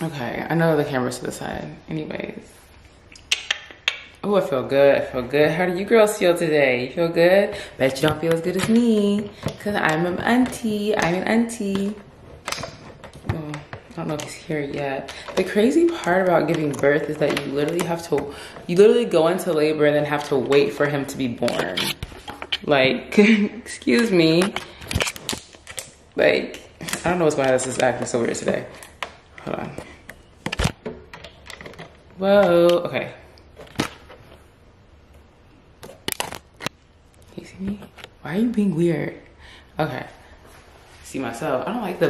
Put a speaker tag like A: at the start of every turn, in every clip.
A: Okay, I know the camera's to the side. Anyways. Oh, I feel good. I feel good. How do you girls feel today? You feel good? Bet you don't feel as good as me. Because I'm an auntie. I'm an auntie. Oh, I don't know if he's here yet. The crazy part about giving birth is that you literally go into labor and then have to wait for him to be born. Like, excuse me. Like, I don't know what's going on. This is acting so weird today. Hold on. Whoa, okay. You see me? Why are you being weird? Okay. See myself. I don't like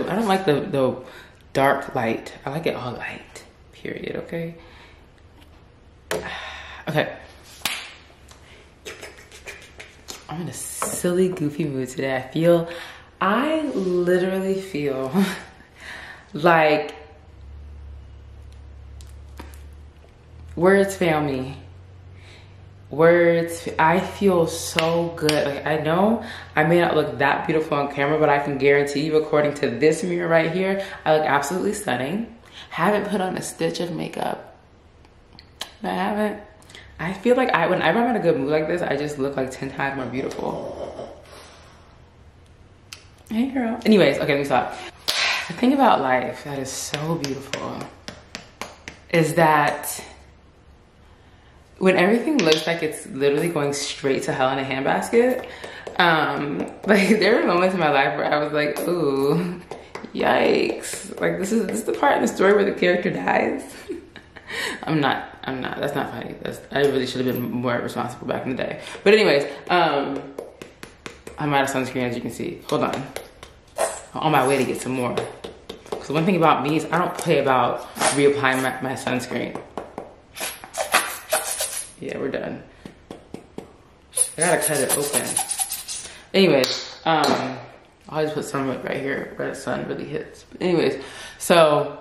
A: the dark light. I like it all light. Period, okay? Okay. I'm in a silly, goofy mood today. I literally feel like words fail me. I feel so good. Like, I know I may not look that beautiful on camera, but I can guarantee you, according to this mirror right here, I look absolutely stunning. Haven't put on a stitch of makeup. I haven't. I feel like whenever I'm in a good mood like this, I just look like 10 times more beautiful. Hey girl. Anyways, okay, let me stop. The thing about life that is so beautiful is that when everything looks like it's literally going straight to hell in a handbasket, like there were moments in my life where I was like, ooh, yikes. Like this is the part in the story where the character dies. I'm not, that's not funny. I really should have been more responsible back in the day. But anyways, I'm out of sunscreen, as you can see. Hold on. I'm on my way to get some more. So one thing about me is I don't play about reapplying my sunscreen. Yeah, we're done. I gotta cut it open. Anyways, I'll just put some of it right here where the sun really hits. But anyways, so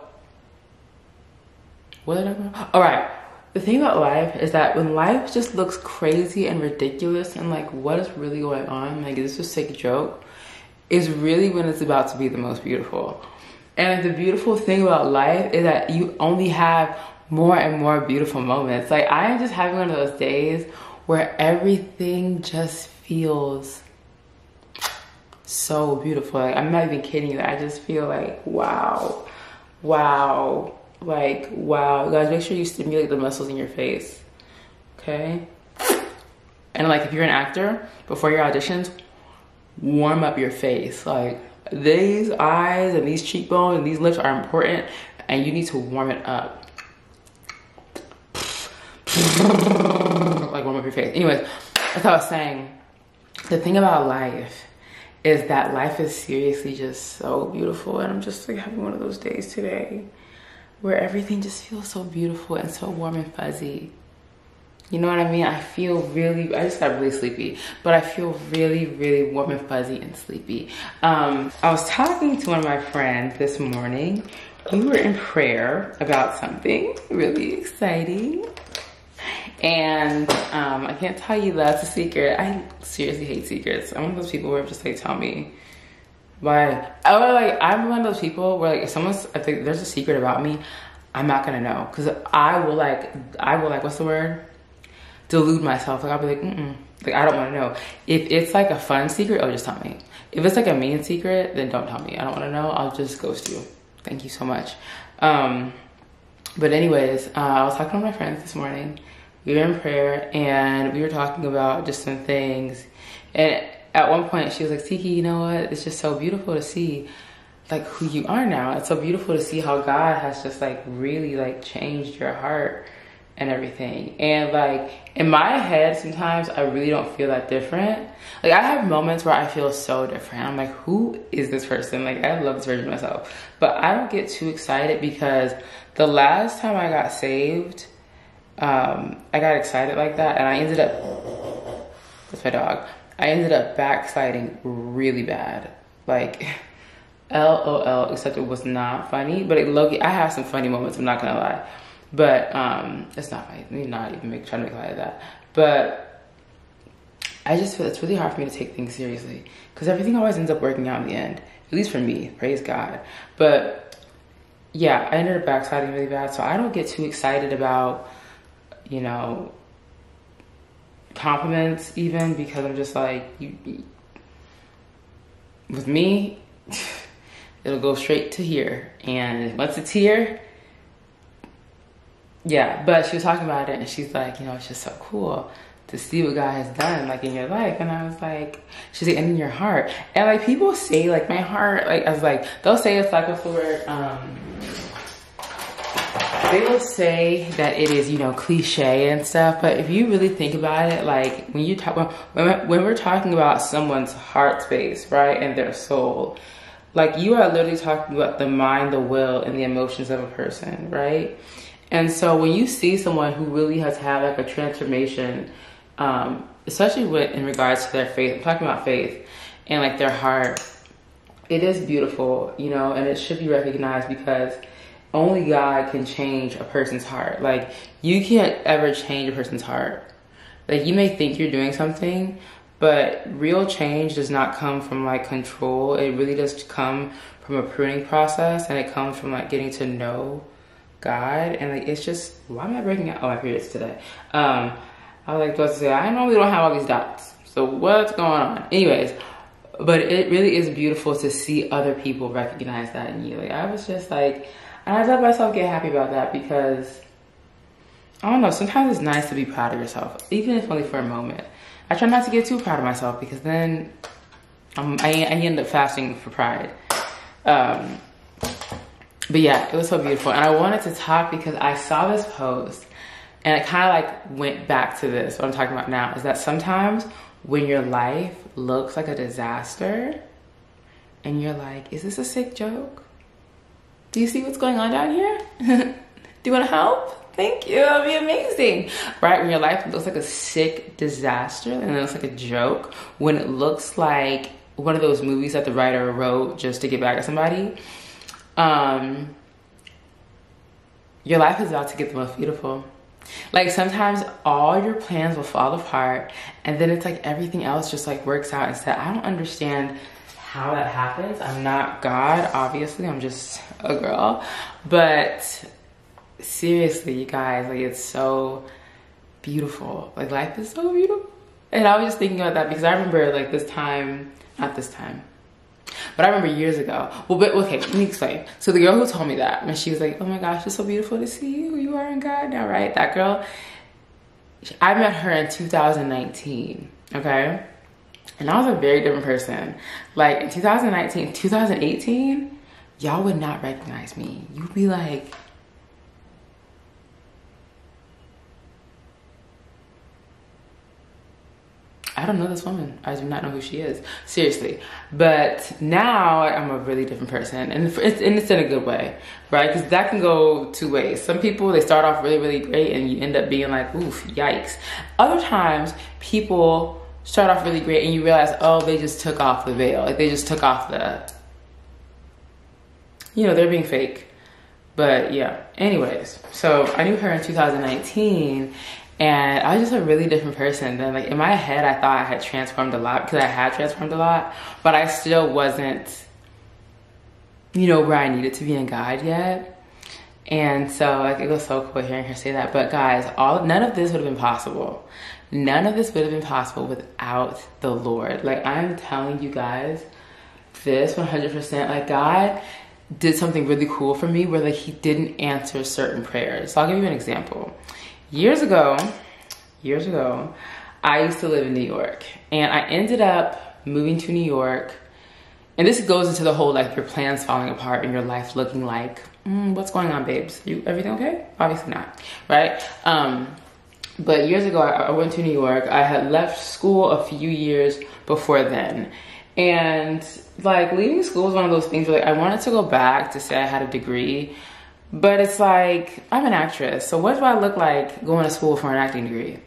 A: what did I do? All right. The thing about life is that when life just looks crazy and ridiculous and like what is really going on, like is this just a joke, is really when it's about to be the most beautiful. And the beautiful thing about life is that you only have more and more beautiful moments. Like I am just having one of those days where everything just feels so beautiful. Like I'm not even kidding you. I just feel like, wow, like, wow. Guys, make sure you stimulate the muscles in your face, okay? And like if you're an actor, before your auditions, warm up your face. Like these eyes and these cheekbones and these lips are important and you need to warm it up. Like warm up your face. Anyways, that's what I was saying. The thing about life is that life is seriously just so beautiful, and I'm just like having one of those days today where everything just feels so beautiful and so warm and fuzzy. You know what I mean? I just got really sleepy, but I feel really warm and fuzzy and sleepy. I was talking to one of my friends this morning. We were in prayer about something really exciting. And I can't tell you that's a secret. I seriously hate secrets. I'm one of those people where I'm just like, tell me why. I'm one of those people where like if there's a secret about me, I'm not gonna know, because I will like what's the word? Delude myself. Like I'll be like, like I don't want to know. If it's like a fun secret, oh, just tell me. If it's like a mean secret, then don't tell me. I don't want to know. I'll just ghost you. Thank you so much. But anyways, I was talking to my friends this morning. We were in prayer and we were talking about just some things. And at one point she was like, Tiki, you know what? It's just so beautiful to see like who you are now. It's so beautiful to see how God has just like really like changed your heart and everything. And like in my head, sometimes I really don't feel that different. Like I have moments where I feel so different. I'm like, who is this person? Like I love this version of myself. But I don't get too excited because the last time I got saved, I got excited like that and I ended up, that's my dog, I ended up backsliding really bad. Like LOL, except it was not funny, but I have some funny moments, I'm not gonna lie. But it's not funny, not even trying to make light of that. But I just feel it's really hard for me to take things seriously because everything always ends up working out in the end, at least for me, praise God. But yeah, I ended up backsliding really bad. So I don't get too excited about, you know, compliments even, because I'm just like, with me, it'll go straight to here. And once it's here, yeah. But she was talking about it and she's like, you know, it's just so cool to see what God has done like in your life. And I was like, she's like, and in your heart. And like people say like my heart, like I was like, they'll say it's like, what's the word? They will say that it is, you know, cliche and stuff, but if you really think about it, like when you talk, when we're talking about someone's heart space, right, and their soul, like you are literally talking about the mind, the will, and the emotions of a person, right? And so when you see someone who really has had like a transformation, especially in regards to their faith, I'm talking about faith and like their heart, it is beautiful, you know, and it should be recognized because only God can change a person's heart. Like you can't ever change a person's heart. Like you may think you're doing something, but real change does not come from like control. It really does come from a pruning process, and it comes from like getting to know God. And like it's just, why am I breaking out? Oh, my period's today. I was like supposed to say, I normally don't have all these dots, so what's going on? Anyways, but it really is beautiful to see other people recognize that in you. Like I was just like, and I let myself get happy about that because, I don't know, sometimes it's nice to be proud of yourself, even if only for a moment. I try not to get too proud of myself because then I end up fasting for pride. But yeah, it was so beautiful. And I wanted to talk because I saw this post and it kind of like went back to this. What I'm talking about now is that sometimes when your life looks like a disaster and you're like, is this a sick joke? Do you see what's going on down here? Do you want to help? Thank you, that'd be amazing. Right, when your life looks like a sick disaster and it looks like a joke, when it looks like one of those movies that the writer wrote just to get back at somebody, your life is about to get the most beautiful. Like sometimes all your plans will fall apart and then it's like everything else just like works out instead. I don't understand how that happens. I'm not God, obviously, I'm just a girl, but seriously, you guys, like it's so beautiful. Like life is so beautiful. And I was just thinking about that because I remember like this time, not this time, but I remember years ago. Well, but okay, let me explain. So the girl who told me that, and she was like, oh my gosh, it's so beautiful to see who you are in God now, right? That girl, I met her in 2019, okay? And I was a very different person. Like in 2019, 2018, y'all would not recognize me. You'd be like, I don't know this woman. I do not know who she is. Seriously. But now I'm a really different person. And it's in a good way, right? Because that can go two ways. Some people, they start off really, really great and you end up being like, oof, yikes. Other times, people start off really great and you realize, oh, they just took off the veil. Like they just took off the, you know, they're being fake. But yeah, anyways. So I knew her in 2019 and I was just a really different person. Then like in my head, I thought I had transformed a lot because I had transformed a lot, but I still wasn't, you know, where I needed to be in God yet. And so like it was so cool hearing her say that. But guys, none of this would have been possible. None of this would have been possible without the Lord. Like I'm telling you guys this 100%, like God did something really cool for me where like he didn't answer certain prayers. So I'll give you an example. Years ago, I used to live in New York and I ended up moving to New York. And this goes into the whole like your plans falling apart and your life looking like, what's going on, babes? Everything okay? Obviously not, right? But years ago, I went to New York. I had left school a few years before then. And like leaving school was one of those things where like I wanted to go back to say I had a degree, but it's like, I'm an actress. So what do I look like going to school for an acting degree?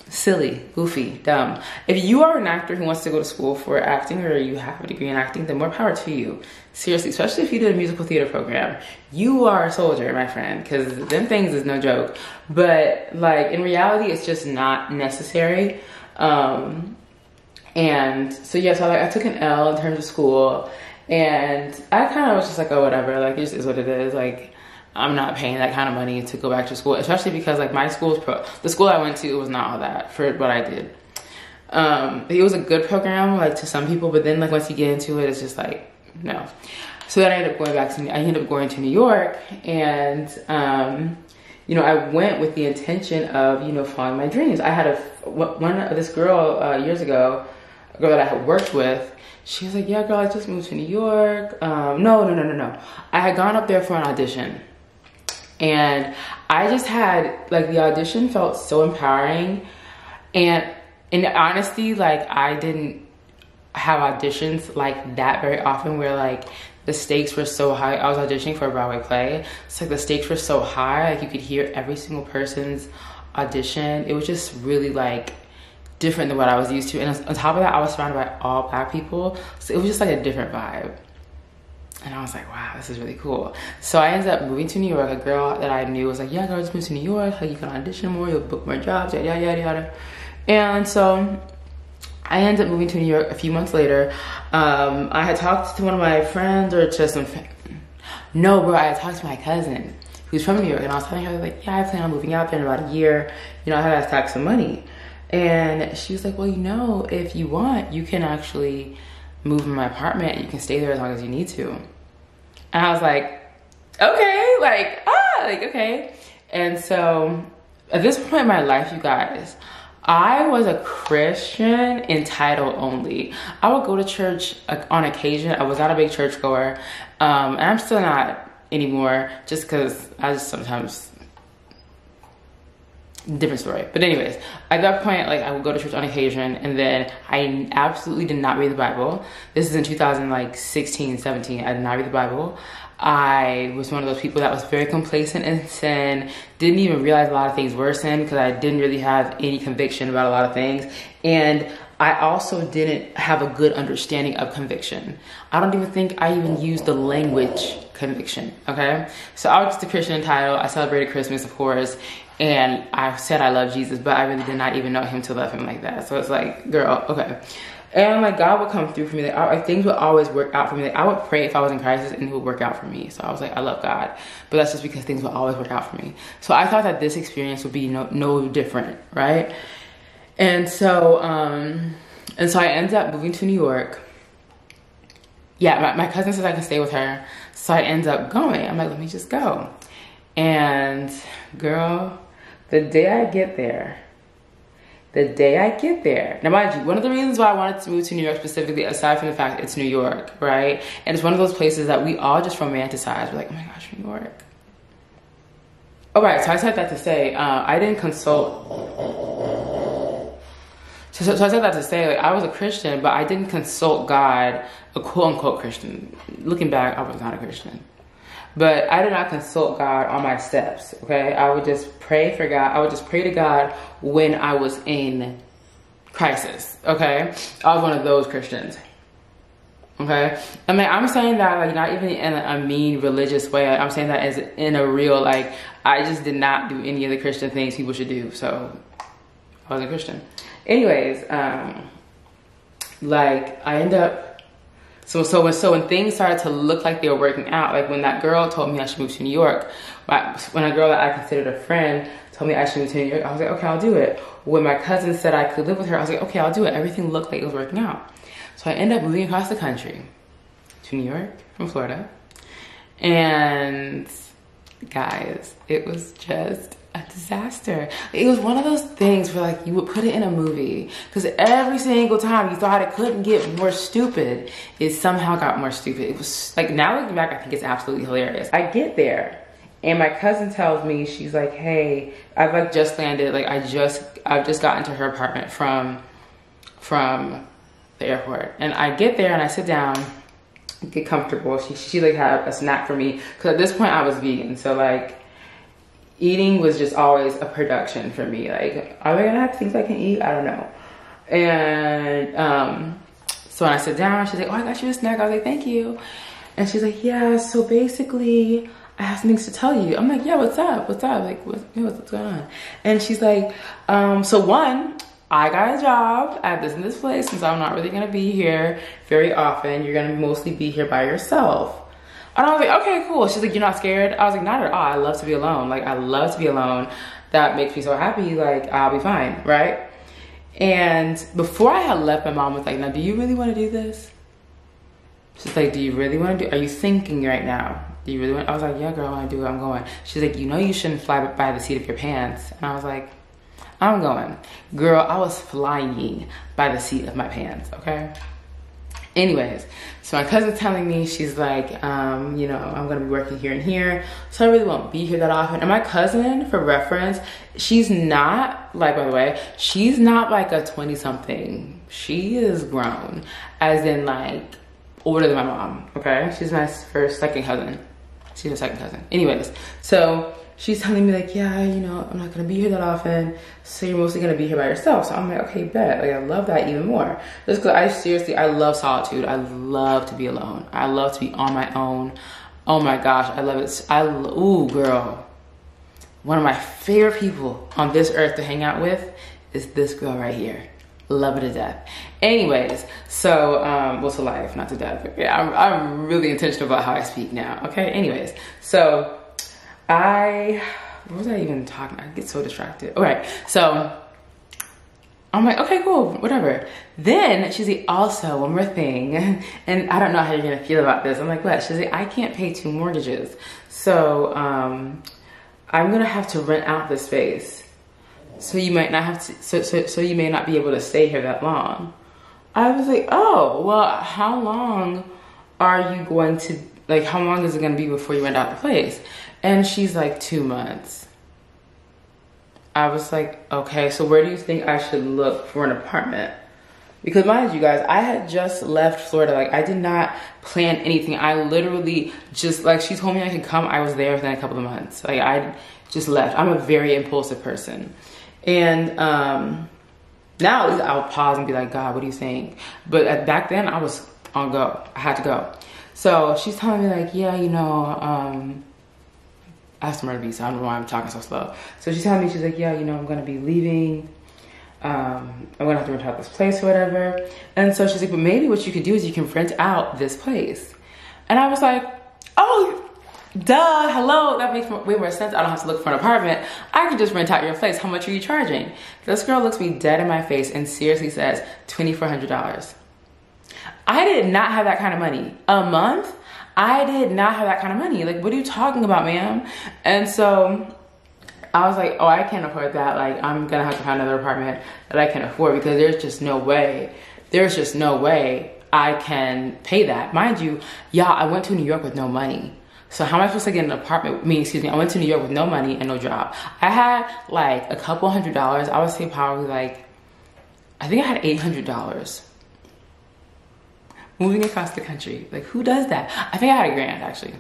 A: Silly, goofy, dumb. If you are an actor who wants to go to school for acting or you have a degree in acting, then more power to you. Seriously, especially if you did a musical theater program. You are a soldier, my friend, because them things is no joke. But like in reality, it's just not necessary. And so yeah, so like I took an L in terms of school And I kind of was just like, oh, whatever, like, it just is what it is. Like, I'm not paying that kind of money to go back to school, especially because like my school's the school I went to was not all that for what I did. It was a good program, like, to some people, but then like once you get into it, it's just like, no. So then I ended up going to New York, and you know, I went with the intention of, you know, following my dreams. I had this girl years ago, a girl that I had worked with. She was like, yeah, girl, I just moved to New York. No. I had gone up there for an audition, and I just had, like, the audition felt so empowering. And in honesty, like, I didn't have auditions like that very often where, like, the stakes were so high. I was auditioning for a Broadway play. It's like the stakes were so high, like you could hear every single person's audition. It was just really like different than what I was used to. And on top of that, I was surrounded by all Black people. So it was just like a different vibe. And I was like, wow, this is really cool. So I ended up moving to New York. A girl that I knew was like, yeah, girl, just move to New York. Like, you can audition more, you'll book more jobs, yada, yada, yada, yada. And so I ended up moving to New York a few months later. I had talked to one of my friends, or to some, no, bro, I had talked to my cousin who's from New York, and I was telling her, like, yeah, I plan on moving out there in about a year. You know, I have to stack some money. And she was like, well, you know, if you want, you can actually move in my apartment. You can stay there as long as you need to. And I was like, okay, like, okay. And so at this point in my life, you guys, I was a Christian in title only. I would go to church on occasion. I was not a big church goer. And I'm still not anymore, just because I just sometimes, different story. But anyways, at that point, like, I would go to church on occasion, and then I absolutely did not read the Bible. This is in 2016, 17. I did not read the Bible. I was one of those people that was very complacent in sin, didn't even realize a lot of things were sin because I didn't really have any conviction about a lot of things. And I also didn't have a good understanding of conviction. I don't even think I even used the language conviction, okay? So I was just a Christian in title. I celebrated Christmas, of course, and I said I love Jesus, but I really did not even know him to love him like that. So it's like, girl, okay. And like, God would come through for me. Like, things would always work out for me. Like, I would pray if I was in crisis, and it would work out for me. So I was like, I love God, but that's just because things would always work out for me. So I thought that this experience would be no different, right? And so I ended up moving to New York. Yeah, my cousin says I can stay with her, so I ended up going. I'm like, let me just go. And girl, the day I get there, now mind you, one of the reasons why I wanted to move to New York specifically, aside from the fact it's New York, right? And it's one of those places that we all just romanticize. We're like, oh my gosh, New York. All right, so I said that to say, I didn't consult. So I said that to say, like, I was a Christian, but I didn't consult God, a quote unquote Christian. Looking back, I was not a Christian. But I did not consult God on my steps, okay? I would just pray for God. I would just pray to God when I was in crisis, okay? I was one of those Christians, okay? I mean, I'm saying that, like, not even in a mean religious way. I'm saying that as in a real, like, I just did not do any of the Christian things people should do, so I wasn't Christian. Anyways, like, I end up, so when things started to look like they were working out, like when that girl told me I should move to New York, when a girl that I considered a friend told me I should move to New York, I was like, okay, I'll do it. When my cousin said I could live with her, I was like, okay, I'll do it. Everything looked like it was working out. So I ended up moving across the country to New York from Florida. And guys, it was just a disaster. It was one of those things where, like, you would put it in a movie, because every single time you thought it couldn't get more stupid, it somehow got more stupid. It was like, now looking back, I think it's absolutely hilarious. I get there and my cousin tells me, she's like, hey, I've like just landed, like I've just gotten to her apartment from the airport. And I get there and I sit down, get comfortable. She like had a snack for me, because at this point I was vegan, so like eating was just always a production for me. Like, are they gonna have things I can eat? I don't know. And so when I sit down, she's like, oh, I got you a snack. I was like, thank you. And she's like, yeah, so basically I have some things to tell you. I'm like, yeah, what's up? What's up? Like, what's going on? And she's like, so one, I got a job at this and this place, since I'm not really gonna be here very often. You're gonna mostly be here by yourself. And I was like, okay, cool. She's like, you're not scared? I was like, not at all. I love to be alone. Like, I love to be alone. That makes me so happy. Like, I'll be fine, right? And before I had left, my mom was like, now, do you really want to do this? She's like, do you really want to do, are you thinking right now? Do you really want, I was like, yeah, girl, I want to do it, I'm going. She's like, you know you shouldn't fly by the seat of your pants. And I was like, I'm going. Girl, I was flying by the seat of my pants, okay? Anyways, so my cousin's telling me, she's like, you know, I'm gonna be working here and here, so I really won't be here that often. And my cousin, for reference, she's not, like, by the way, she's not like a 20-something. She is grown, as in like, older than my mom, okay? She's my second cousin. She's my second cousin. Anyways, so she's telling me like, yeah, you know, I'm not gonna be here that often, so you're mostly gonna be here by yourself. So I'm like, okay, bet. Like, I love that even more. Just because I love solitude. I love to be alone. I love to be on my own. Oh my gosh, I love it. Ooh, girl. One of my favorite people on this earth to hang out with is this girl right here. Love it to death. Anyways, so, well, to life, not to death. But yeah, I'm really intentional about how I speak now, okay? Anyways, so what was I even talking? I get so distracted. All right, so I'm like, okay, cool, whatever. Then she's like, also, one more thing, and I don't know how you're gonna feel about this. I'm like, what? She's like, I can't pay 2 mortgages. So, I'm gonna have to rent out the space. So you might not have to, so you may not be able to stay here that long. I was like, oh, well, how long are you going to, like, how long is it gonna be before you rent out the place? And she's like, 2 months. I was like, okay, so where do you think I should look for an apartment? Because mind you guys, I had just left Florida. Like, I did not plan anything. I literally just, like, she told me I could come. I was there within a couple of months. Like, I just left. I'm a very impulsive person. And now I'll pause and be like, God, what do you think? But back then I was on go. I had to go. So she's telling me like, yeah, you know, I have to murder so I don't know why I'm talking so slow. So she's telling me, she's like, yeah, you know, I'm gonna be leaving. I'm gonna have to rent out this place or whatever. And so she's like, but maybe what you could do is you can rent out this place. And I was like, oh, duh, hello, that makes way more sense. I don't have to look for an apartment. I can just rent out your place. How much are you charging? This girl looks me dead in my face and seriously says $2,400. I did not have that kind of money. A month? I did not have that kind of money. Like, what are you talking about, ma'am? And so I was like, oh, I can't afford that. Like, I'm gonna have to find another apartment that I can afford, because there's just no way I can pay that. Mind you, y'all, I went to New York with no money. So how am I supposed to get an apartment? I went to New York with no money and no job. I had like a couple $100. I would say probably like, I think I had $800 moving across the country. Like, who does that? I think I had $1,000 actually.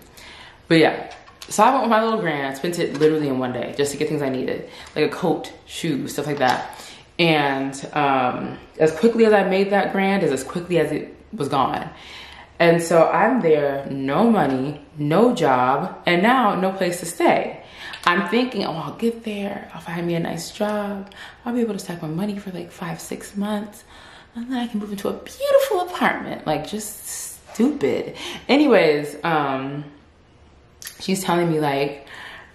A: But yeah, so I went with my little grand, spent it literally in one day just to get things I needed, like a coat, shoes, stuff like that. And as quickly as I made that grand is as quickly as it was gone. And so I'm there, no money, no job, and now no place to stay. I'm thinking, oh, I'll get there, I'll find me a nice job, I'll be able to stack my money for like 5-6 months, and then I can move into a beautiful apartment. Like, just stupid. Anyways, she's telling me like,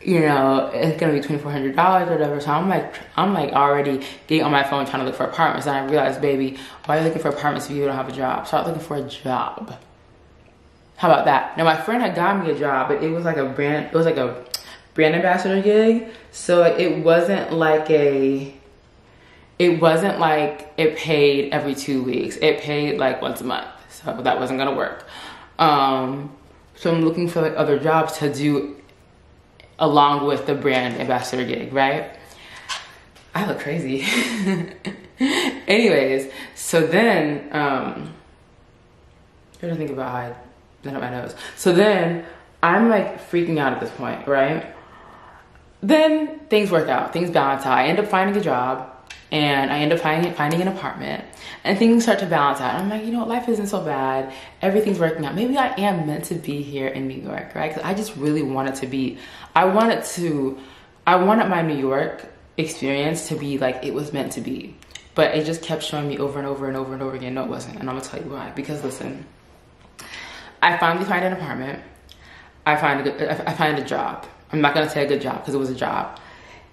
A: you know, it's gonna be $2,400 or whatever. So I'm like already getting on my phone trying to look for apartments, and I realized, baby, why are you looking for apartments if you don't have a job? Start looking for a job. How about that? Now, my friend had got me a job, but it was like a brand ambassador gig. So like, it wasn't like it paid every 2 weeks. It paid like once a month. So that wasn't gonna work. So I'm looking for like other jobs to do along with the brand ambassador gig, right? I look crazy. Anyways, so then, I'm trying to think about how I did up my nose. So then I'm like freaking out at this point, right? Then things work out, things balance out. I end up finding a job, and I end up finding an apartment, and things start to balance out. And I'm like, you know what, life isn't so bad. Everything's working out. Maybe I am meant to be here in New York, right? Because I just really wanted to be, I wanted my New York experience to be like it was meant to be. but it just kept showing me over and over and over and over again. No, it wasn't. And I'm gonna tell you why. Because listen, I finally find an apartment. I find a job. I'm not gonna say a good job because it was a job.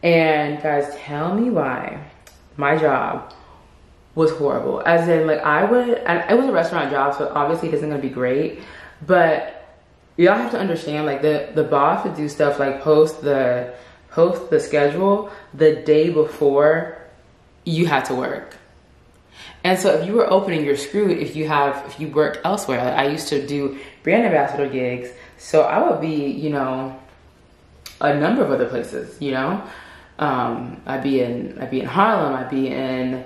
A: And guys, tell me why my job was horrible. As in, like, and it was a restaurant job, so obviously it isn't gonna be great. But y'all have to understand, like, the boss would do stuff like post the schedule the day before you had to work. And so if you were opening, you're screwed if you worked elsewhere. Like, I used to do brand ambassador gigs, so I would be, you know, a number of other places, you know. I'd be in Harlem, I'd be in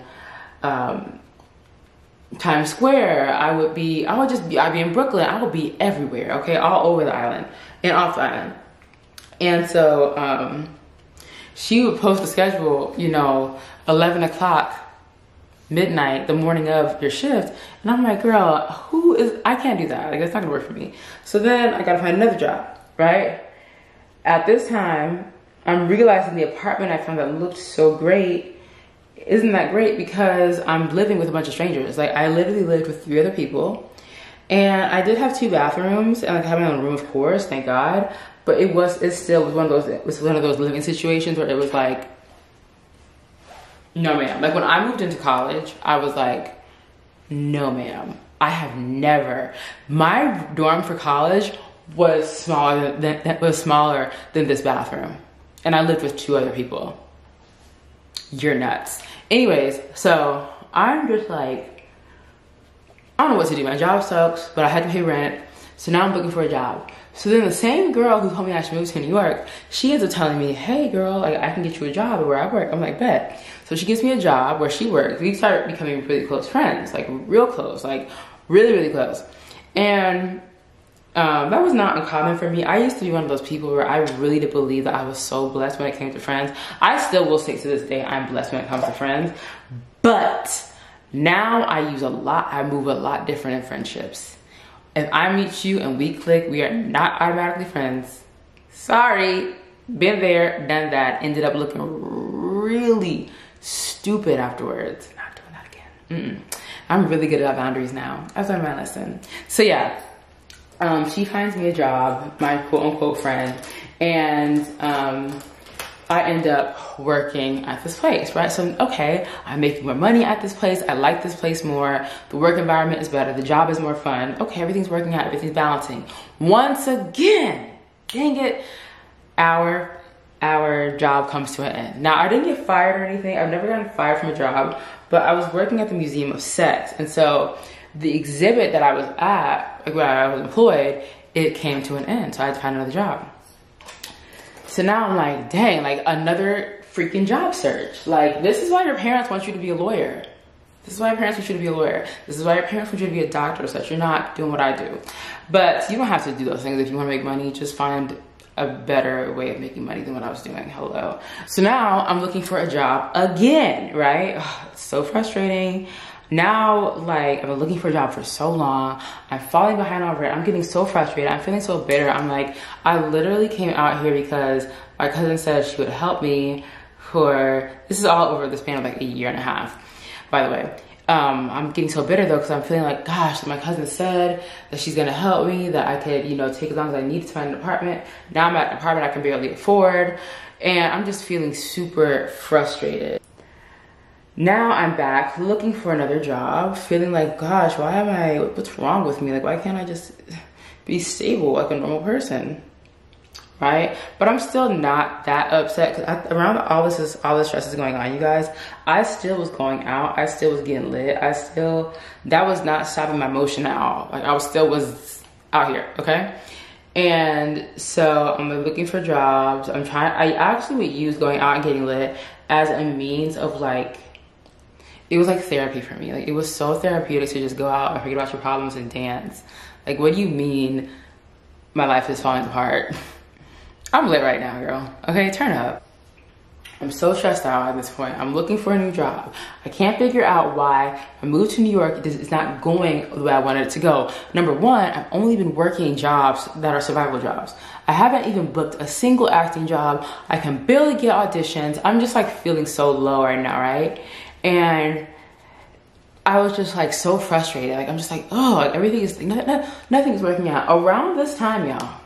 A: Times Square, I'd be in Brooklyn, I would be everywhere, okay, all over the island and off the island. And so she would post the schedule, you know, 11 o'clock, midnight, the morning of your shift. And I'm like, girl, I can't do that. Like, that's not gonna work for me. So then I gotta find another job, right? At this time, I'm realizing the apartment I found that looked so great isn't that great because I'm living with a bunch of strangers. Like, I literally lived with 3 other people. And I did have 2 bathrooms and like having my own room, of course, thank God. But it still was one of those living situations where it was like, no ma'am. Like, when I moved into college, I was like, no ma'am. I have never. My dorm for college was smaller than this bathroom. And I lived with 2 other people. You're nuts. Anyways, so I'm just like, I don't know what to do. My job sucks, but I had to pay rent. So now I'm looking for a job. So then the same girl who told me I should move to New York, she ends up telling me, hey girl, like, I can get you a job where I work. I'm like, bet. So she gives me a job where she works. We started becoming really close friends, like real close, like really, really close. And that was not uncommon for me. I used to be one of those people where I really did believe that I was so blessed when it came to friends. I still will say to this day, I'm blessed when it comes to friends. But now I move a lot different in friendships. If I meet you and we click, we are not automatically friends. Sorry, been there, done that, ended up looking really stupid afterwards. Not doing that again. I'm really good at boundaries now. I've learned my lesson. So yeah, she finds me a job, my quote unquote friend, and I end up working at this place, right? So, okay, I'm making more money at this place. I like this place more. The work environment is better. The job is more fun. Okay, everything's working out. Everything's balancing. Once again, dang it, our job comes to an end. Now, I didn't get fired or anything. I've never gotten fired from a job, but I was working at the Museum of Sex. And so the exhibit that I was at, where I was employed, it came to an end. So I had to find another job. So now I'm like, dang, like another freaking job search. Like, this is why your parents want you to be a lawyer. This is why your parents want you to be a lawyer. This is why your parents want you to be a doctor, so that you're not doing what I do. But you don't have to do those things if you want to make money. Just find a better way of making money than what I was doing. Hello. So now I'm looking for a job again, right? Ugh, it's so frustrating. Now, like, I've been looking for a job for so long. I'm falling behind on rent. I'm getting so frustrated. I'm feeling so bitter. I'm like, I literally came out here because my cousin said she would help me this is all over the span of like 1.5 years, by the way. I'm getting so bitter though, because I'm feeling like, gosh, my cousin said that she's gonna help me, that I could, you know, take as long as I need to find an apartment. Now I'm at an apartment I can barely afford, and I'm just feeling super frustrated. Now I'm back looking for another job, feeling like, gosh, what's wrong with me? Like, why can't I just be stable like a normal person, right? But I'm still not that upset, because around all this stress is going on, you guys, I still was going out. I still was getting lit. That was not stopping my motion at all. Like, I was out here, okay? And so I'm looking for jobs. I actually would use going out and getting lit as a means of like, it was like therapy for me. Like, it was so therapeutic to just go out and forget about your problems and dance. Like, what do you mean my life is falling apart? I'm lit right now, girl. Okay, turn up. I'm so stressed out at this point. I'm looking for a new job. I can't figure out why I moved to New York. It's not going the way I wanted it to go. Number one, I've only been working jobs that are survival jobs. I haven't even booked a single acting job. I can barely get auditions. I'm just like feeling so low right now, right? And I was just like so frustrated. Like I'm just like, oh, like everything is, nothing is working out. Around this time, y'all,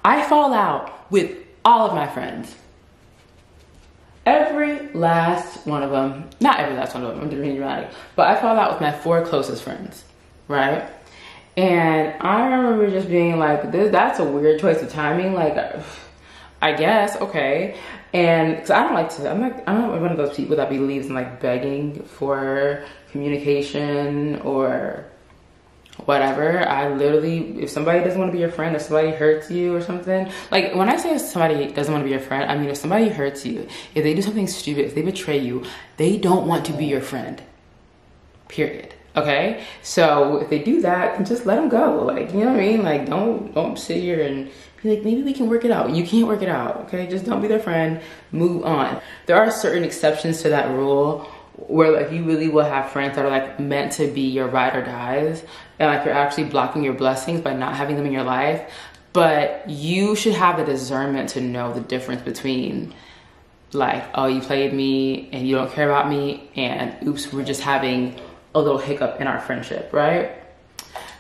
A: I fall out with all of my friends. Every last one of them, not every last one of them, I'm being dramatic, but I fall out with my 4 closest friends, right? And I remember just being like, that's a weird choice of timing. Like, I guess, okay. And because I don't like to, I'm not one of those people that believes in like begging for communication or whatever. I literally, if somebody doesn't want to be your friend, if somebody hurts you or something, like when I say somebody doesn't want to be your friend, I mean if somebody hurts you, if they do something stupid, if they betray you, they don't want to be your friend, period. Okay, so if they do that, then just let them go. Like, you know what I mean? Like, don't sit here and be like, maybe we can work it out. You can't work it out, okay? Just don't be their friend, move on. There are certain exceptions to that rule where like you really will have friends that are like meant to be your ride or dies, and like you're actually blocking your blessings by not having them in your life. But you should have the discernment to know the difference between like, oh, you played me and you don't care about me, and oops, we're just having a little hiccup in our friendship, right?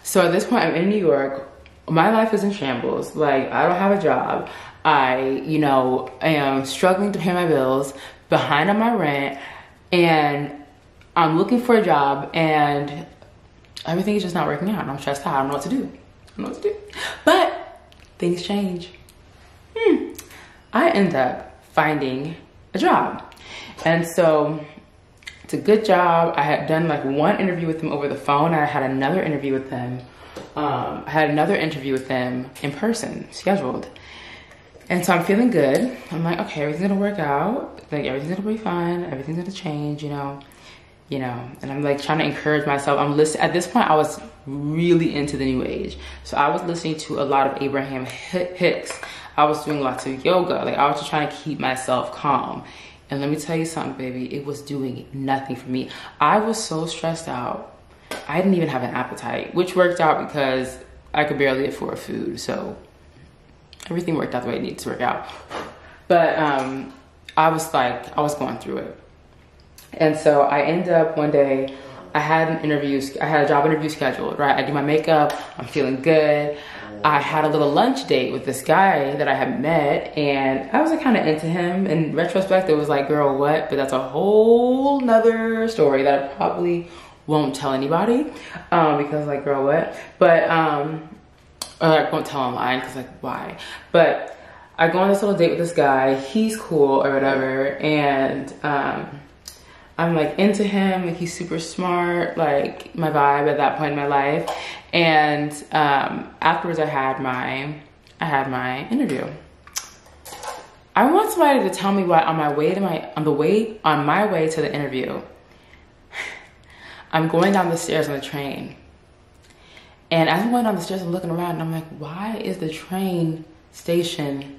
A: So at this point, I'm in New York. My life is in shambles. Like, I don't have a job. I, you know, am struggling to pay my bills, behind on my rent, and I'm looking for a job, and everything is just not working out. And I'm stressed out. I don't know what to do. I don't know what to do. But things change. I end up finding a job. And so it's a good job. I had done like 1 interview with them over the phone. I had another interview with them. In person, scheduled. And so I'm feeling good. I'm like, okay, everything's gonna work out. Like everything's gonna be fine. Everything's gonna change, you know. And I'm like trying to encourage myself. I'm listening. At this point, I was really into the new age. So I was listening to a lot of Abraham Hicks. I was doing lots of yoga. Like I was just trying to keep myself calm. And let me tell you something, baby, it was doing nothing for me. I was so stressed out. I didn't even have an appetite, which worked out because I could barely afford food. So everything worked out the way it needed to work out. But I was going through it. And so I ended up one day, I had a job interview scheduled, right? I do my makeup, I'm feeling good. I had a little lunch date with this guy that I had met, and I was like kind of into him. In retrospect, it was like, girl, what? But that's a whole nother story that I probably won't tell anybody because like, girl, what? But, or I won't tell online because like, why? But I go on this little date with this guy. He's cool or whatever. And I'm like into him, like he's super smart, like my vibe at that point in my life. And afterwards I had my interview. I want somebody to tell me why on my way to the interview, I'm going down the stairs on the train. And as I'm going down the stairs, I'm looking around and I'm like, why is the train station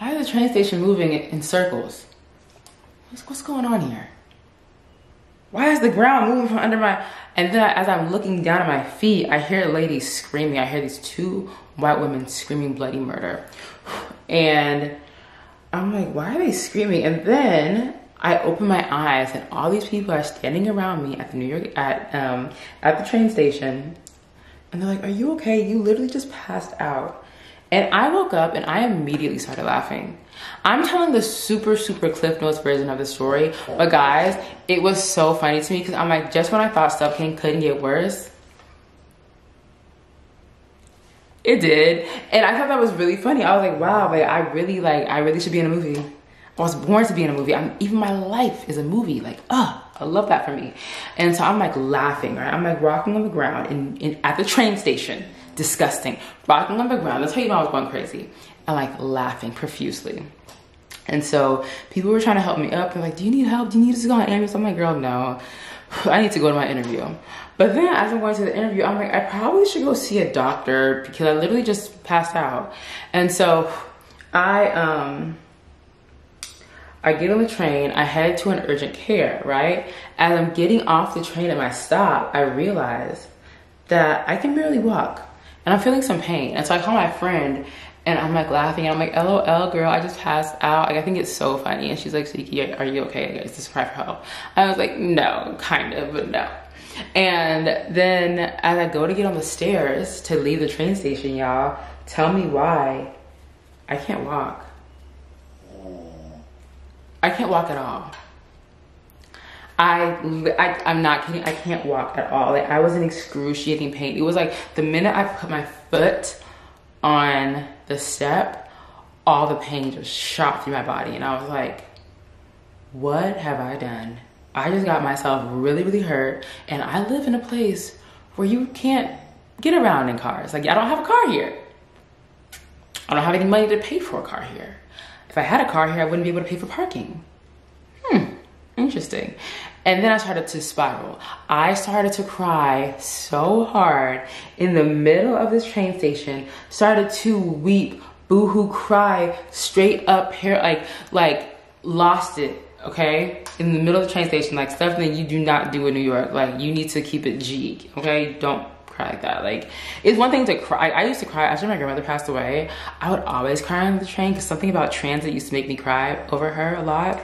A: moving in circles? What's going on here? Why is the ground moving from under my... And then as I'm looking down at my feet, I hear a lady screaming. I hear these 2 white women screaming bloody murder. And I'm like, why are they screaming? And then I open my eyes and all these people are standing around me at the train station. And they're like, are you okay? You literally just passed out. And I woke up and I immediately started laughing. I'm telling the super, super Cliff Notes version of the story. But guys, it was so funny to me because I'm like, just when I thought stuff couldn't get worse, it did. And I thought that was really funny. I was like, wow, I really should be in a movie. I was born to be in a movie. Even my life is a movie. Like, I love that for me. And so I'm like laughing, right? I'm like rocking on the ground at the train station. Disgusting. Rocking on the ground. That's how you know I was going crazy. And like laughing profusely. And so people were trying to help me up. They're like, do you need help? Do you need us to go on an ambulance? I'm like, girl, no. I need to go to my interview. But then as I'm going to the interview, I'm like, I probably should go see a doctor because I literally just passed out. And so I get on the train, I head to an urgent care, right? As I'm getting off the train at my stop, I realize that I can barely walk and I'm feeling some pain. And so I call my friend And I'm like laughing, and I'm like, LOL, girl, I just passed out. Like, I think it's so funny. And she's like, Siki, are you okay? Is this a cry for help? I was like, no, kind of, but no. And then as I go to get on the stairs to leave the train station, y'all, tell me why I can't walk. I can't walk at all. I'm not kidding, I can't walk at all. Like, I was in excruciating pain. It was like the minute I put my foot on the step, all the pain just shot through my body. And I was like, what have I done? I just got myself really, really hurt. And I live in a place where you can't get around in cars. Like, I don't have a car here. I don't have any money to pay for a car here. If I had a car here, I wouldn't be able to pay for parking. Interesting. And then I started to spiral. I started to cry so hard in the middle of this train station, started to weep, boohoo, cry straight up here, like lost it, okay? In the middle of the train station, like stuff that you do not do in New York. Like, you need to keep it G, okay? Don't cry like that. Like, it's one thing to cry. I used to cry after my grandmother passed away. I would always cry on the train because something about transit used to make me cry over her a lot.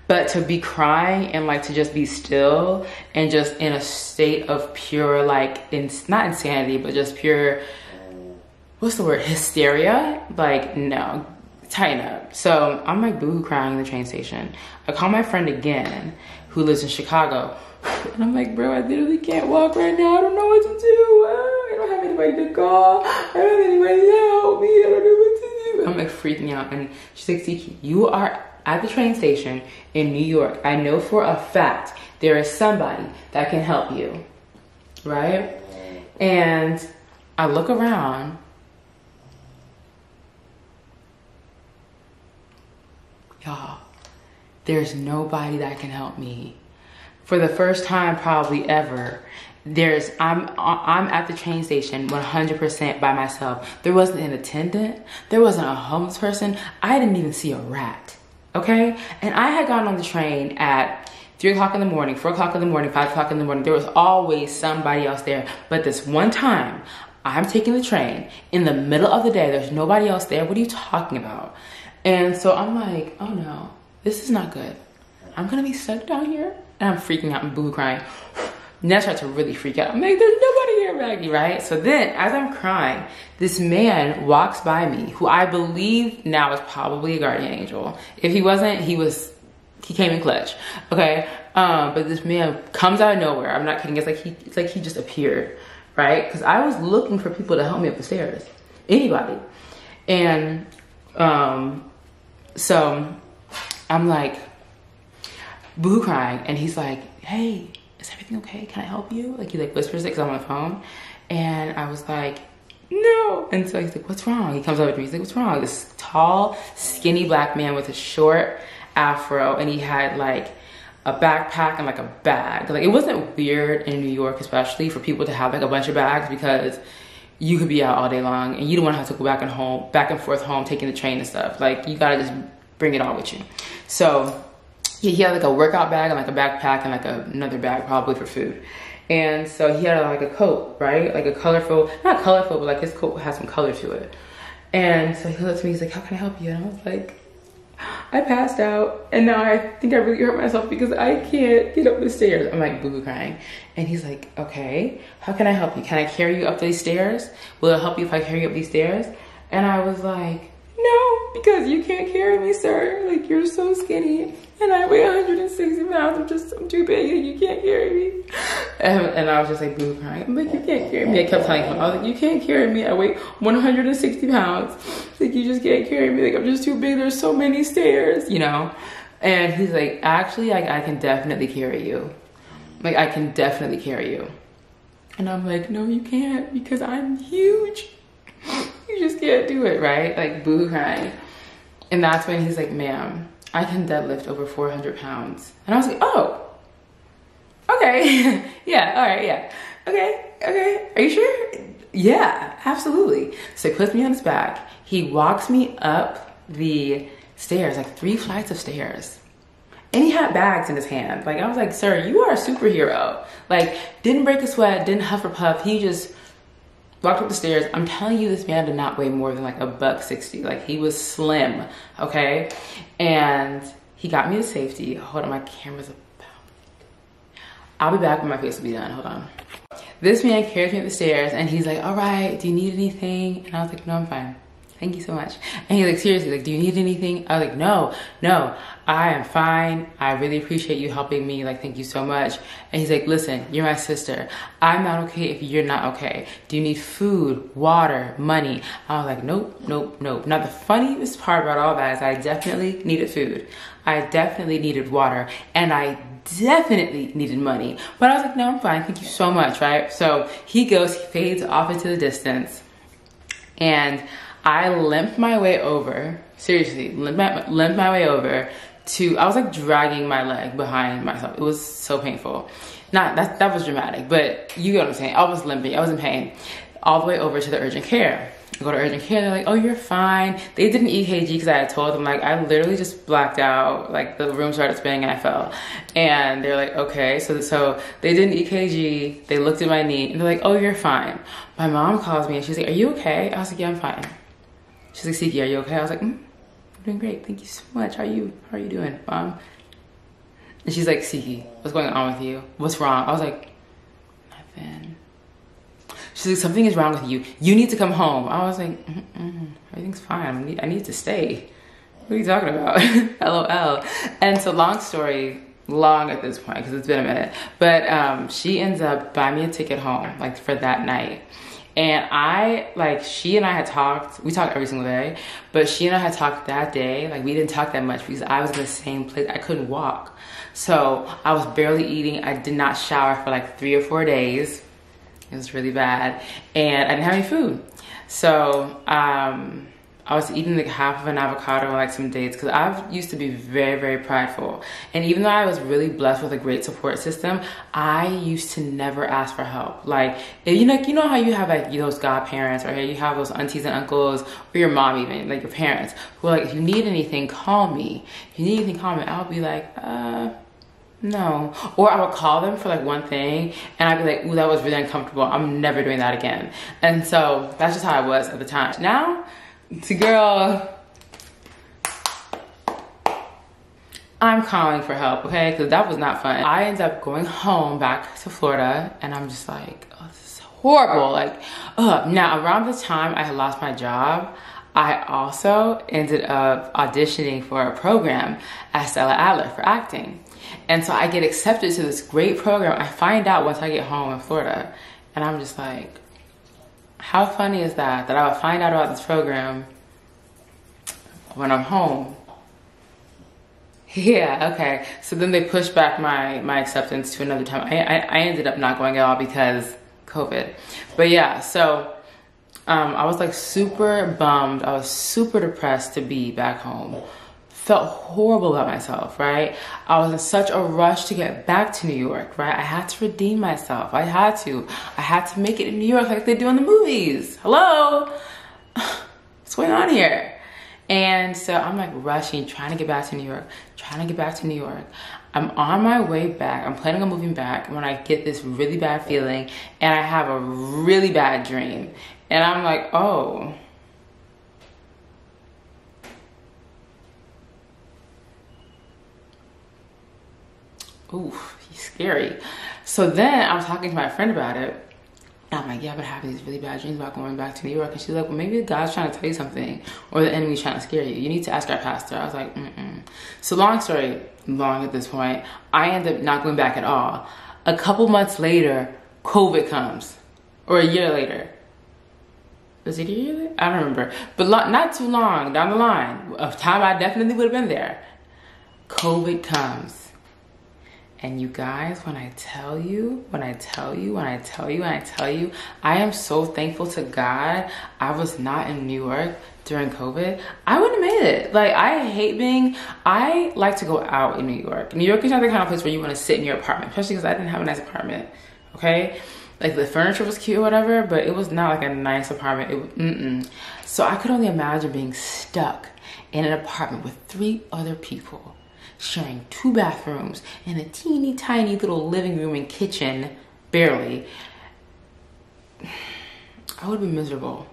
A: But to be crying and like to just be still and just in a state of pure, like, not insanity, but just pure, what's the word, hysteria? Like, no, tighten up. So I'm like boo crying in the train station. I call my friend again who lives in Chicago. And I'm like, bro, I literally can't walk right now. I don't know what to do. I don't have anybody to call. I don't have anybody to help me. I don't know what to do. I'm like freaking out. And she's like, Siki, you are at the train station in New York. I know for a fact there is somebody that can help you, right? And I look around. Y'all, there's nobody that can help me. For the first time probably ever, I'm at the train station 100% by myself. There wasn't an attendant. There wasn't a homeless person. I didn't even see a rat. Okay, and I had gotten on the train at 3 o'clock in the morning, 4 o'clock in the morning, 5 o'clock in the morning. There was always somebody else there. But this one time, I'm taking the train in the middle of the day. There's nobody else there. What are you talking about? And so I'm like, oh no, this is not good. I'm gonna be stuck down here. And I'm freaking out and boo crying. And then I start to really freak out. I'm like, there's nobody here, Maggie, right? So then, as I'm crying, this man walks by me, who I believe now is probably a guardian angel. If he wasn't, he came in clutch, okay? But this man comes out of nowhere. I'm not kidding. It's like he just appeared, right? Because I was looking for people to help me up the stairs, anybody. And so I'm like, boo crying, and he's like, hey, is everything okay? Can I help you? Like, he like whispers it because I'm on the phone. And I was like, no. And so he's like, what's wrong? He comes over to me, he's like, what's wrong? This tall, skinny black man with a short afro, and he had like a backpack and like a bag. Like, it wasn't weird in New York, especially for people to have like a bunch of bags, because you could be out all day long and you don't want to have to go back and forth home, taking the train and stuff. Like, you gotta just bring it all with you. So he had like a workout bag and like a backpack and like another bag probably for food. And so he had like a coat, right? Like a colorful, not colorful, but like his coat has some color to it. And so he looks at me, he's like, how can I help you? And I was like, I passed out and now I think I really hurt myself because I can't get up the stairs. I'm like boo-boo crying. And he's like, okay, how can I help you? Can I carry you up these stairs? Will it help you if I carry you up these stairs? And I was like, no, because you can't carry me, sir. Like, you're so skinny and I weigh 160 pounds. I'm too big and you can't carry me. And I was just like boo crying. I'm like, you can't carry me. I kept telling him, I was like, you can't carry me. I weigh 160 pounds. Like, you just can't carry me. Like, I'm just too big. There's so many stairs, you know? And he's like, actually, I can definitely carry you. Like, I can definitely carry you. And I'm like, no, you can't, because I'm huge. You just can't do it, right? Like, boo crying. And that's when he's like, ma'am, I can deadlift over 400 pounds. And I was like, oh, okay. Yeah, all right, yeah. Okay, are you sure? Yeah, absolutely. So he puts me on his back. He walks me up the stairs, like 3 flights of stairs. And he had bags in his hand. Like, I was like, sir, you are a superhero. Like, didn't break a sweat, didn't huff or puff. He just walked up the stairs. I'm telling you, this man did not weigh more than like $160. Like, he was slim, okay? And he got me to safety. Hold on, my camera's about. I'll be back when my face will be done. Hold on. This man carries me up the stairs and he's like, all right, do you need anything? And I was like, no, I'm fine. Thank you so much. And he's like, seriously, like, do you need anything? I was like, no, I am fine. I really appreciate you helping me. Like, thank you so much. And he's like, listen, you're my sister. I'm not okay if you're not okay. Do you need food, water, money? I was like, nope. Now, the funniest part about all that is I definitely needed food. I definitely needed water. And I definitely needed money. But I was like, no, I'm fine. Thank you so much, right? So he goes, he fades off into the distance. And I limped my way over, seriously, limped my way over to, I was like dragging my leg behind myself. It was so painful. That was dramatic, but you get what I'm saying. I was limping, I was in pain. All the way over to the urgent care. I go to urgent care, they're like, oh, you're fine. They did an EKG because I had told them, like, I literally just blacked out. Like, the room started spinning and I fell. And they're like, okay. So they did an EKG, they looked at my knee and they're like, oh, you're fine. My mom calls me and she's like, are you okay? I was like, yeah, I'm fine. She's like, Siki, are you okay? I was like, I'm doing great. Thank you so much. How are you doing, Mom? And she's like, Siki, what's going on with you? What's wrong? I was like, nothing. She's like, something is wrong with you. You need to come home. I was like, everything's fine. I need to stay. What are you talking about? LOL. And so long at this point, because it's been a minute. But she ends up buying me a ticket home, like, for that night. And she and I had talked, we talk every single day, but she and I had talked that day. Like, we didn't talk that much because I was in the same place. I couldn't walk. So I was barely eating. I did not shower for like 3 or 4 days. It was really bad. And I didn't have any food. So I was eating like half of an avocado and like some dates because I used to be very, very prideful. And even though I was really blessed with a great support system, I used to never ask for help. Like, you know how you have like those godparents, or you have those aunties and uncles, or your mom even, like your parents, who are like, if you need anything, call me. If you need anything, call me. I'll be like, no. Or I would call them for like one thing and I'd be like, ooh, that was really uncomfortable. I'm never doing that again. And so that's just how I was at the time. Now, girl, I'm calling for help, okay? Because that was not fun. I ended up going home back to Florida and I'm just like, oh, this is horrible. Like, now around the time I had lost my job, I also ended up auditioning for a program at Stella Adler for acting. And so I get accepted to this great program. I find out once I get home in Florida and I'm just like, how funny is that I would find out about this program when I'm home? Yeah, okay. So then they pushed back my acceptance to another time. I ended up not going at all because COVID. But yeah, so I was like super bummed. I was super depressed to be back home. Felt horrible about myself, right? I was in such a rush to get back to New York, right? I had to redeem myself. I had to make it in New York like they do in the movies. Hello? What's going on here? And so I'm like rushing, trying to get back to New York, I'm on my way back. I'm planning on moving back when I get this really bad feeling and I have a really bad dream. And I'm like, oh. Oof, he's scary. So then I was talking to my friend about it. And I'm like, yeah, I've been having these really bad dreams about going back to New York. And she's like, well, maybe God's trying to tell you something, or the enemy's trying to scare you. You need to ask our pastor. I was like, So long story long at this point, I end up not going back at all. A couple months later, COVID comes, or a year later. Was it a year later? I don't remember. But not too long down the line of time, I definitely would have been there. COVID comes. And you guys, when I tell you, I am so thankful to God I was not in New York during COVID. I wouldn't have made it. Like, I like to go out in New York. New York is not the kind of place where you want to sit in your apartment, especially because I didn't have a nice apartment, okay? Like, the furniture was cute or whatever, but it was not like a nice apartment. So I could only imagine being stuck in an apartment with 3 other people, sharing 2 bathrooms and a teeny tiny little living room and kitchen, barely. I would have been miserable.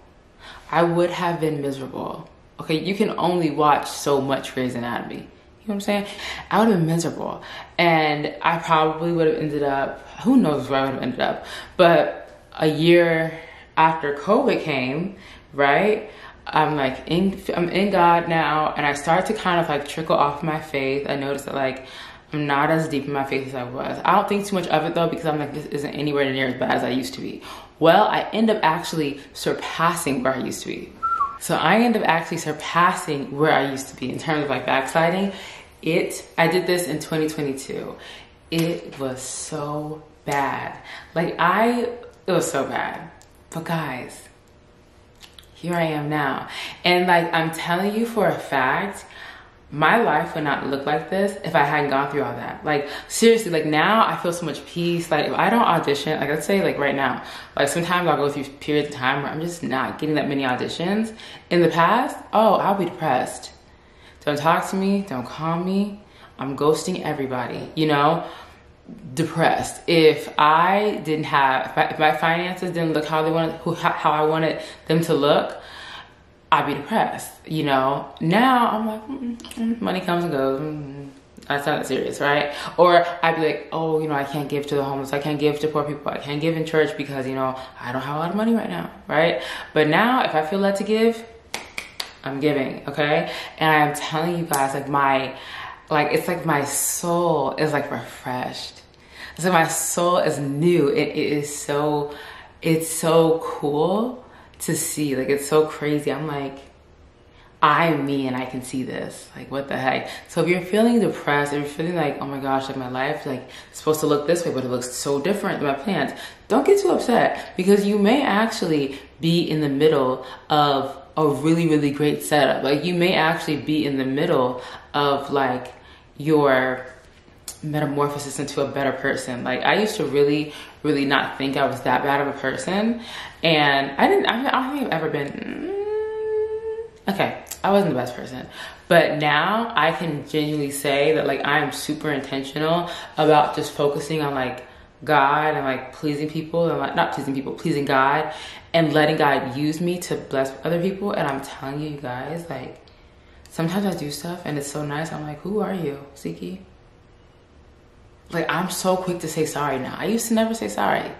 A: I would have been miserable. Okay, you can only watch so much Grey's Anatomy. You know what I'm saying? I would have been miserable. And I probably would have ended up, who knows where I would have ended up, but a year after COVID came, right? I'm in God now, and I start to kind of like trickle off my faith. I noticed that like I'm not as deep in my faith as I was. I don't think too much of it though, because I'm like, this isn't anywhere near as bad as I used to be. Well, I end up actually surpassing where I used to be. So I end up actually surpassing where I used to be in terms of like backsliding. I did this in 2022. It was so bad. It was so bad. But guys, here I am now. And like, I'm telling you for a fact, my life would not look like this if I hadn't gone through all that. Like, seriously, like now I feel so much peace. Like if I don't audition, like let's say like right now, like sometimes I'll go through periods of time where I'm just not getting that many auditions. In the past, oh, I'll be depressed. Don't talk to me, don't call me. I'm ghosting everybody, you know? Depressed. If I didn't have, if my finances didn't look how how I wanted them to look, I'd be depressed, you know? Now I'm like, money comes and goes. That's not serious, right? Or I'd be like, oh, you know, I can't give to the homeless. I can't give to poor people. I can't give in church because, you know, I don't have a lot of money right now, right? But now if I feel led to give, I'm giving, okay? And I'm telling you guys, it's like my soul is like refreshed. So my soul is new. It's so cool to see. Like, it's so crazy. I'm like, I am me and I can see this. Like, what the heck? So if you're feeling depressed, if you're feeling like, oh my gosh, like my life, like it's supposed to look this way, but it looks so different than my plans, don't get too upset, because you may actually be in the middle of a really, really great setup. Like, you may actually be in the middle of like your metamorphosis into a better person. Like, I used to really, really not think I was that bad of a person, and I don't think I've ever been okay, I wasn't the best person, but now I can genuinely say that like I am super intentional about just focusing on like God and like pleasing people, and like not pleasing people, pleasing God, and letting God use me to bless other people. And I'm telling you guys, like sometimes I do stuff and it's so nice. I'm like, who are you, Siki? Like, I'm so quick to say sorry now. I used to never say sorry.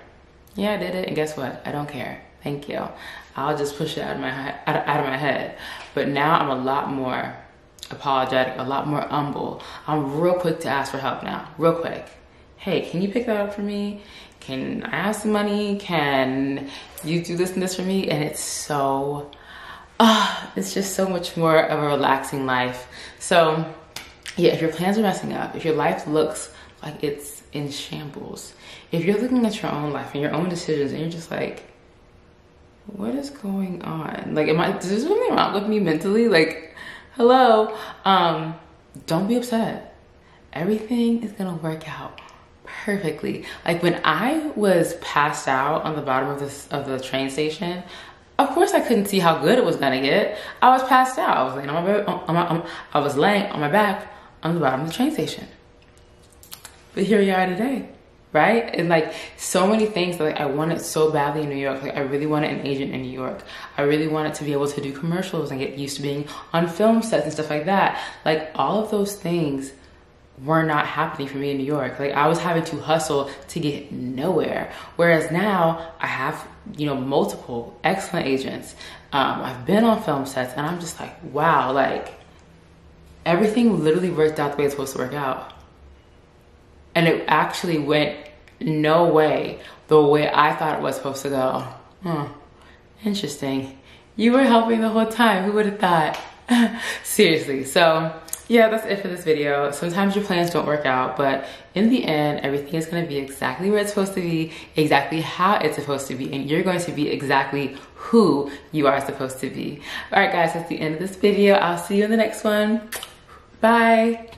A: Yeah, I did it, and guess what? I don't care. Thank you. I'll just push it out of my head. But now I'm a lot more apologetic, a lot more humble. I'm real quick to ask for help now. Real quick. Hey, can you pick that up for me? Can I have some money? Can you do this and this for me? And it's so, it's just so much more of a relaxing life. So yeah, if your plans are messing up, if your life looks like it's in shambles, if you're looking at your own life and your own decisions and you're just like, what is going on? Like, is there something wrong with me mentally? Like, hello? Don't be upset. Everything is gonna work out perfectly. Like, when I was passed out on the bottom of the train station, of course I couldn't see how good it was gonna get. I was passed out. I was laying on my bed, I was laying on my back on the bottom of the train station. But here we are today, right? And like so many things that like I wanted so badly in New York. Like, I really wanted an agent in New York. I really wanted to be able to do commercials and get used to being on film sets and stuff like that. Like, all of those things were not happening for me in New York. Like, I was having to hustle to get nowhere. Whereas now I have, you know, multiple excellent agents. I've been on film sets, and I'm just like, wow, like everything literally worked out the way it's supposed to work out. And it actually went no way the way I thought it was supposed to go. Interesting. You were helping the whole time. Who would have thought? Seriously. So yeah, that's it for this video. Sometimes your plans don't work out, but in the end, everything is going to be exactly where it's supposed to be, exactly how it's supposed to be, and you're going to be exactly who you are supposed to be. All right, guys, that's the end of this video. I'll see you in the next one. Bye.